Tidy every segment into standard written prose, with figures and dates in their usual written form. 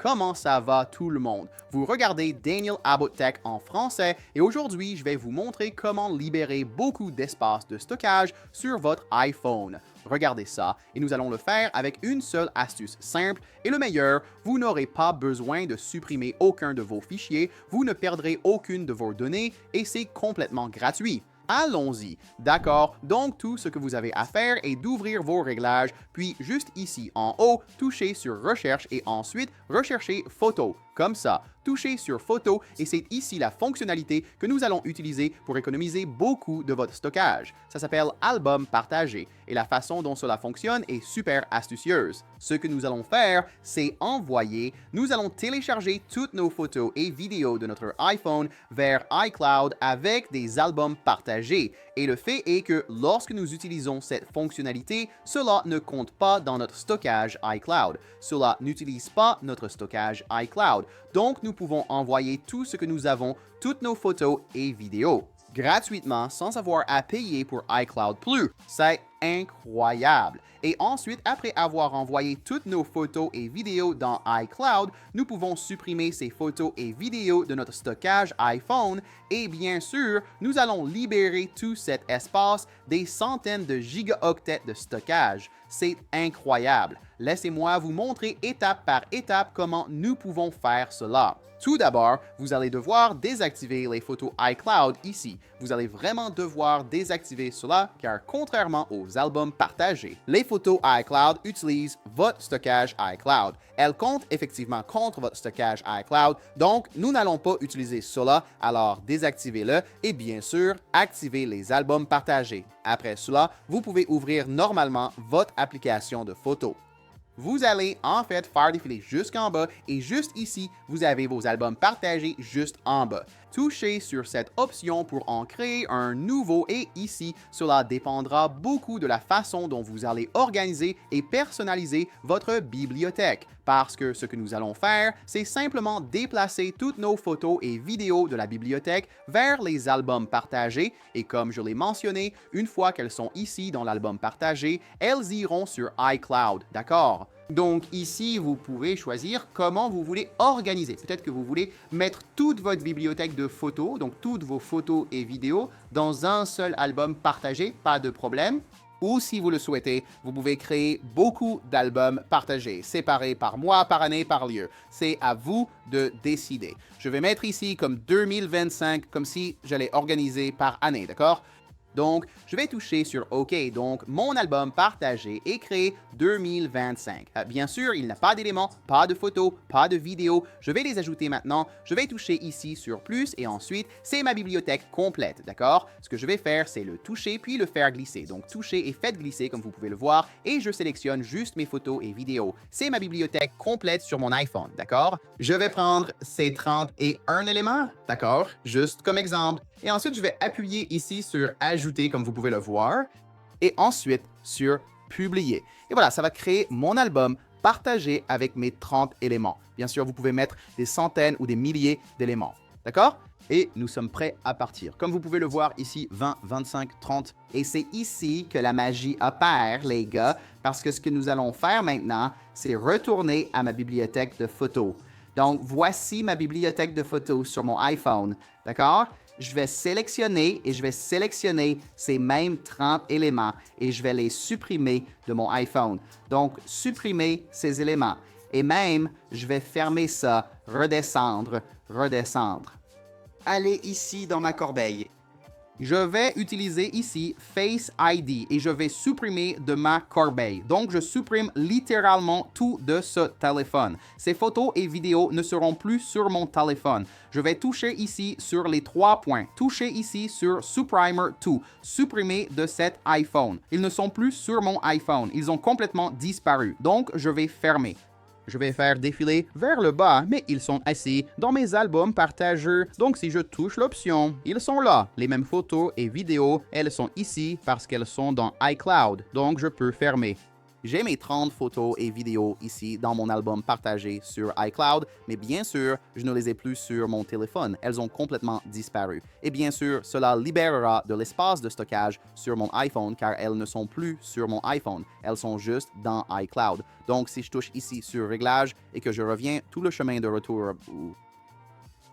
Comment ça va tout le monde? Vous regardez Daniel Abbott Tech en français et aujourd'hui, je vais vous montrer comment libérer beaucoup d'espace de stockage sur votre iPhone. Regardez ça et nous allons le faire avec une seule astuce simple et le meilleur, vous n'aurez pas besoin de supprimer aucun de vos fichiers, vous ne perdrez aucune de vos données et c'est complètement gratuit. Allons-y. D'accord, donc tout ce que vous avez à faire est d'ouvrir vos réglages, puis juste ici en haut, touchez sur Recherche et ensuite recherchez Photo. Comme ça, touchez sur Photo et c'est ici la fonctionnalité que nous allons utiliser pour économiser beaucoup de votre stockage. Ça s'appelle Album partagé et la façon dont cela fonctionne est super astucieuse. Ce que nous allons faire, c'est envoyer, nous allons télécharger toutes nos photos et vidéos de notre iPhone vers iCloud avec des albums partagés. Et le fait est que lorsque nous utilisons cette fonctionnalité, cela ne compte pas dans notre stockage iCloud. Cela n'utilise pas notre stockage iCloud. Donc, nous pouvons envoyer tout ce que nous avons, toutes nos photos et vidéos, gratuitement sans avoir à payer pour iCloud Plus. C'est incroyable. Et ensuite, après avoir envoyé toutes nos photos et vidéos dans iCloud, nous pouvons supprimer ces photos et vidéos de notre stockage iPhone et bien sûr, nous allons libérer tout cet espace des centaines de gigaoctets de stockage. C'est incroyable. Laissez-moi vous montrer étape par étape comment nous pouvons faire cela. Tout d'abord, vous allez devoir désactiver les photos iCloud ici. Vous allez vraiment devoir désactiver cela car contrairement aux albums partagés, les photos iCloud utilisent votre stockage iCloud. Elles comptent effectivement contre votre stockage iCloud, donc nous n'allons pas utiliser cela, alors désactivez-le et bien sûr, activez les albums partagés. Après cela, vous pouvez ouvrir normalement votre application de photos. Vous allez en fait faire défiler jusqu'en bas et juste ici, vous avez vos albums partagés juste en bas. Touchez sur cette option pour en créer un nouveau et ici, cela dépendra beaucoup de la façon dont vous allez organiser et personnaliser votre bibliothèque. Parce que ce que nous allons faire, c'est simplement déplacer toutes nos photos et vidéos de la bibliothèque vers les albums partagés et comme je l'ai mentionné, une fois qu'elles sont ici dans l'album partagé, elles iront sur iCloud, d'accord? Donc ici, vous pouvez choisir comment vous voulez organiser. Peut-être que vous voulez mettre toute votre bibliothèque de photos, donc toutes vos photos et vidéos, dans un seul album partagé, pas de problème. Ou si vous le souhaitez, vous pouvez créer beaucoup d'albums partagés, séparés par mois, par année, par lieu. C'est à vous de décider. Je vais mettre ici comme 2025, comme si j'allais organiser par année, d'accord? Donc, je vais toucher sur OK. Donc, mon album partagé est créé 2025. Bien sûr, il n'a pas d'éléments, pas de photos, pas de vidéos. Je vais les ajouter maintenant. Je vais toucher ici sur plus et ensuite, c'est ma bibliothèque complète, d'accord? Ce que je vais faire, c'est le toucher puis le faire glisser. Donc, toucher et faites glisser comme vous pouvez le voir et je sélectionne juste mes photos et vidéos. C'est ma bibliothèque complète sur mon iPhone, d'accord? Je vais prendre ces 31 éléments, d'accord? Juste comme exemple. Et ensuite, je vais appuyer ici sur Ajouter, comme vous pouvez le voir, et ensuite sur Publier. Et voilà, ça va créer mon album partagé avec mes 30 éléments. Bien sûr, vous pouvez mettre des centaines ou des milliers d'éléments. D'accord? Et nous sommes prêts à partir. Comme vous pouvez le voir ici, 20, 25, 30. Et c'est ici que la magie opère, les gars, parce que ce que nous allons faire maintenant, c'est retourner à ma bibliothèque de photos. Donc, voici ma bibliothèque de photos sur mon iPhone. D'accord? Je vais sélectionner et je vais sélectionner ces mêmes 30 éléments et je vais les supprimer de mon iPhone. Donc, supprimer ces éléments. Et même, je vais fermer ça, redescendre, redescendre. Allez ici dans ma corbeille. Je vais utiliser ici Face ID et je vais supprimer de ma corbeille. Donc, je supprime littéralement tout de ce téléphone. Ces photos et vidéos ne seront plus sur mon téléphone. Je vais toucher ici sur les 3 points. Toucher ici sur Supprimer To. Supprimer de cet iPhone. Ils ne sont plus sur mon iPhone. Ils ont complètement disparu. Donc, je vais fermer. Je vais faire défiler vers le bas, mais ils sont assis dans mes albums partagés. Donc, si je touche l'option, ils sont là. Les mêmes photos et vidéos, elles sont ici parce qu'elles sont dans iCloud. Donc, je peux fermer. j'ai mes 30 photos et vidéos ici dans mon album partagé sur iCloud, mais bien sûr, je ne les ai plus sur mon téléphone. Elles ont complètement disparu. Et bien sûr, cela libérera de l'espace de stockage sur mon iPhone car elles ne sont plus sur mon iPhone. Elles sont juste dans iCloud. Donc, si je touche ici sur Réglages et que je reviens tout le chemin de retour...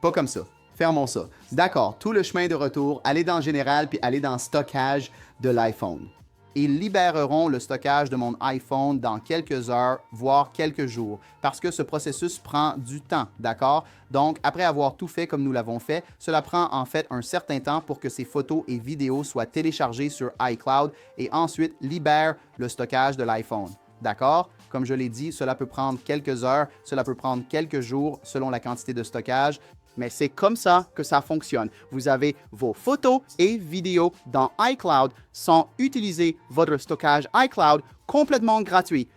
Pas comme ça. Fermons ça. D'accord, tout le chemin de retour, allez dans Général puis allez dans Stockage de l'iPhone. Ils libéreront le stockage de mon iPhone dans quelques heures, voire quelques jours, parce que ce processus prend du temps, d'accord? Donc, après avoir tout fait comme nous l'avons fait, cela prend en fait un certain temps pour que ces photos et vidéos soient téléchargées sur iCloud et ensuite libèrent le stockage de l'iPhone. D'accord? Comme je l'ai dit, cela peut prendre quelques heures, cela peut prendre quelques jours selon la quantité de stockage. Mais c'est comme ça que ça fonctionne. Vous avez vos photos et vidéos dans iCloud sans utiliser votre stockage iCloud complètement gratuit.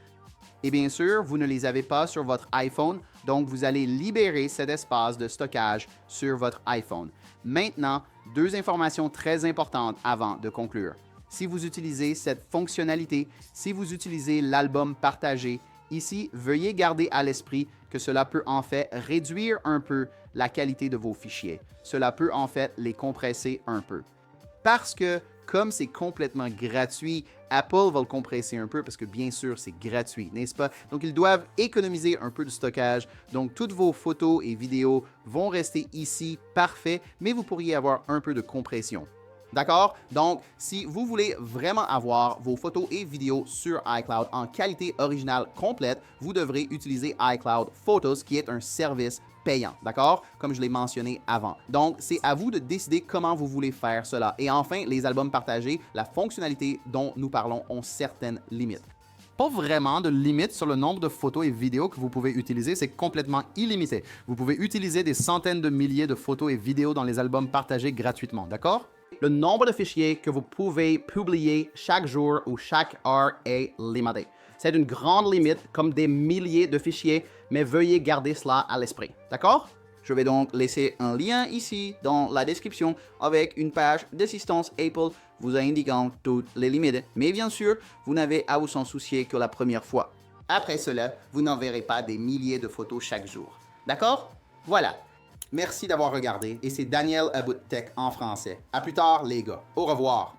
Et bien sûr, vous ne les avez pas sur votre iPhone, donc vous allez libérer cet espace de stockage sur votre iPhone. Maintenant, deux informations très importantes avant de conclure. Si vous utilisez cette fonctionnalité, si vous utilisez l'album partagé, ici, veuillez garder à l'esprit que cela peut en fait réduire un peu la qualité de vos fichiers. Cela peut en fait les compresser un peu. Parce que comme c'est complètement gratuit, Apple va le compresser un peu parce que bien sûr c'est gratuit, n'est-ce pas? Donc ils doivent économiser un peu de stockage. Donc toutes vos photos et vidéos vont rester ici parfait, mais vous pourriez avoir un peu de compression. D'accord? Donc, si vous voulez vraiment avoir vos photos et vidéos sur iCloud en qualité originale complète, vous devrez utiliser iCloud Photos, qui est un service payant, d'accord? Comme je l'ai mentionné avant. Donc, c'est à vous de décider comment vous voulez faire cela. Et enfin, les albums partagés, la fonctionnalité dont nous parlons ont certaines limites. Pas vraiment de limite sur le nombre de photos et vidéos que vous pouvez utiliser, c'est complètement illimité. Vous pouvez utiliser des centaines de milliers de photos et vidéos dans les albums partagés gratuitement, d'accord? Le nombre de fichiers que vous pouvez publier chaque jour ou chaque heure est limité. C'est une grande limite, comme des milliers de fichiers, mais veuillez garder cela à l'esprit. D'accord? Je vais donc laisser un lien ici dans la description avec une page d'assistance Apple vous indiquant toutes les limites. Mais bien sûr, vous n'avez à vous en soucier que la première fois. Après cela, vous n'enverrez pas des milliers de photos chaque jour. D'accord? Voilà. Merci d'avoir regardé et c'est Daniel About Tech en français. À plus tard les gars. Au revoir.